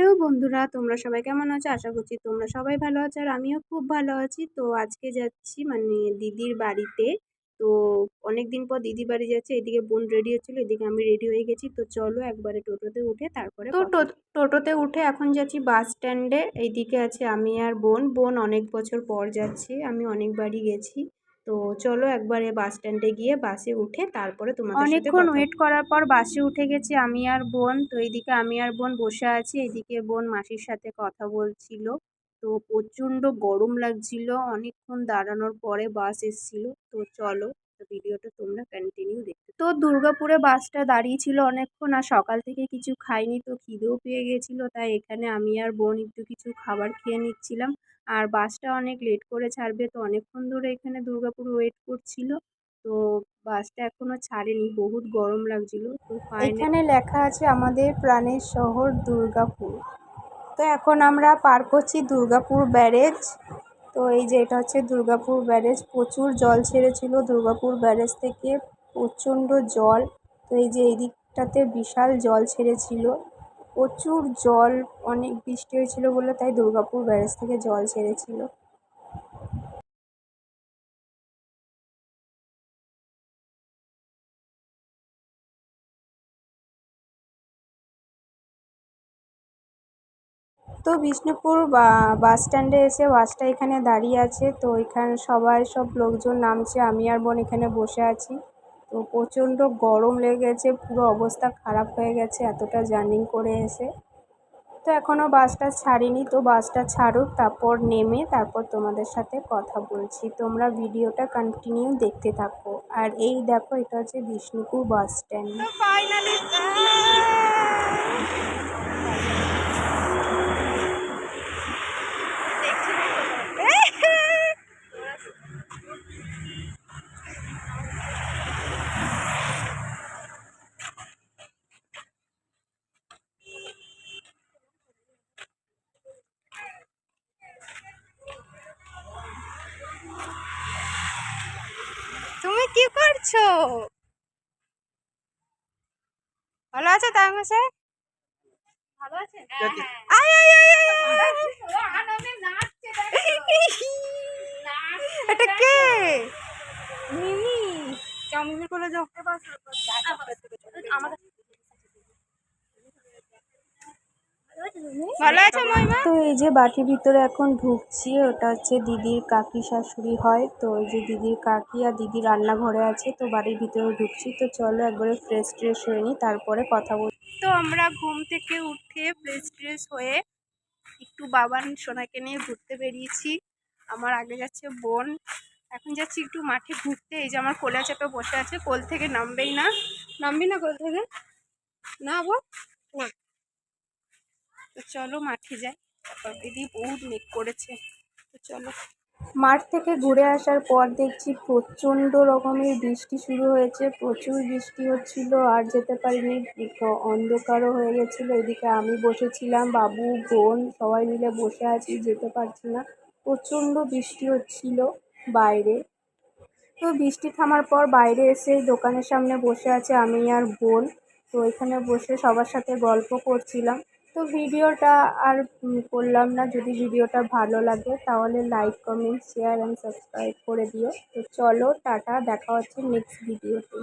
Hello বন্ধুরা, তোমরা সবাই কেমন আছো? আশা করছি তোমরা সবাই ভালো আছো আর আমিও খুব ভালো আছি। তো আজকে যাচ্ছি দিদির বাড়িতে। তো অনেকদিন পর দিদির বাড়ি যাচ্ছি। এদিকে বোন রেডি হচ্ছিল, এদিকে আমি রেডি হয়ে গেছি। তো চলো একবারে টোটোতে উঠে তারপরে টোটোতে উঠে এখন যাচ্ছি বাস স্ট্যান্ডে। এইদিকে আছে আমি আর বোন। বোন অনেক বছর পর যাচ্ছে, আমি অনেকবারই গেছি। তো চলো একবারে বাস স্ট্যান্ডে গিয়ে বাসে উঠে তারপরে তোমাদের সাথে অনেকক্ষণ ওয়েট করার পর বাসে উঠে গেছি আমি আর বোন। তো এইদিকে আমি আর বোন বসে আছি, এইদিকে বোন মাসির সাথে কথা বলছিল। তো প্রচণ্ড গরম লাগছিল, অনেকক্ষণ দাঁড়ানোর পরে বাস এসছিল। তো চলো ভিডিওটা তোমরা কন্টিনিউ দেখতে। তো দুর্গাপুরে বাসটা দাঁড়িয়েছিল অনেকক্ষণ, আর সকাল থেকে কিছু খাইনি, তো খিদেও পেয়ে গেছিলো, তাই এখানে আমি আর বোন একটু কিছু খাবার খেয়ে নিচ্ছিলাম। আর বাসটা অনেক লেট করে ছাড়বে, তো অনেকক্ষণ ধরে এখানে দুর্গাপুর ওয়েট করছিল। তো বাসটা এখনো ছাড়েনি, বহুত গরম লাগছিল। তো এখানে লেখা আছে আমাদের প্রাণের শহর দুর্গাপুর। তো এখন আমরা পার করছি দুর্গাপুর ব্যারেজ। তো এই যে এটা হচ্ছে দুর্গাপুর ব্যারেজ। প্রচুর জল ছেড়েছিল দুর্গাপুর ব্যারেজ থেকে, প্রচণ্ড জল। তো এই যে এই দিকটাতে বিশাল জল ছেড়েছিল, প্রচুর জল, অনেক বৃষ্টি হয়েছিল বলে তাই দুর্গাপুর ব্যারেজ থেকে জল ছেড়েছিল। তো বিষ্ণুপুর বাস স্ট্যান্ডে এসে বাসটা এখানে দাঁড়িয়ে আছে। তো এখানে সব লোকজন নামছে, আমি আর বোন এখানে বসে আছি। তো প্রচণ্ড গরম লেগেছে, পুরো অবস্থা খারাপ হয়ে গেছে এতটা জার্নি করে এসে। তো এখনও বাসটা ছাড়েনি, তো বাসটা ছাড়ুক তারপর নেমে তারপর তোমাদের সাথে কথা বলছি। তোমরা ভিডিওটা কন্টিনিউ দেখতে থাকো। আর এই দেখো, এটা হচ্ছে বিষ্ণুপুর বাস স্ট্যান্ড। তুমি কি করছো? ভালো আছে তার মাসে? ভালো আছে? এটা কে? মিমি। চাউমিন করে যাও। ভালো আছে মহিমা? তো এই যে বাটির ভিতরে এখন ঢুকছি, ওটা হচ্ছে দিদির কাকি শাশুড়ি হয়। তো এই যে দিদির কাকি আর দিদি রান্নাঘরে আছে, তো বাড়ির ভিতরে ঢুকছি। তো চলো একবারে ফ্রেশ হয়ে নিই তারপরে কথা বলি। তো আমরা ঘুম থেকে উঠে ফ্রেশ হয়ে একটু বাবান সোনাকে নিয়ে ঘুরতে বেরিয়েছি। আমার আগে যাচ্ছে বোন, এখন যাচ্ছি একটু মাঠে ঘুরতে। এই যে আমার কোলে চেপে বসে আছে, কোল থেকে নামবেই না। নামবি না কোল থেকে? না বল। তো চলো মাঠে যাই, তারপর দিদি বহুত মেঘ করেছে। তো চলো। মাঠ থেকে ঘুরে আসার পর দেখছি প্রচণ্ড রকমের বৃষ্টি শুরু হয়েছে, প্রচুর বৃষ্টি হচ্ছিল আর যেতে পারিনি, অন্ধকারও হয়ে গেছিলো। এদিকে আমি বসেছিলাম, বাবু বোন সবাই মিলে বসে আছি, যেতে পারছি না, প্রচণ্ড বৃষ্টি হচ্ছিল বাইরে। তো বৃষ্টি থামার পর বাইরে এসে দোকানের সামনে বসে আছে আমি আর বোন। তো এখানে বসে সবার সাথে গল্প করছিলাম। তো ভিডিওটা আর করলাম না। যদি ভিডিওটা ভালো লাগে তাহলে like comment share and subscribe করে দিও। তো চলো টাটা, দেখা হচ্ছে নেক্সট ভিডিওতে।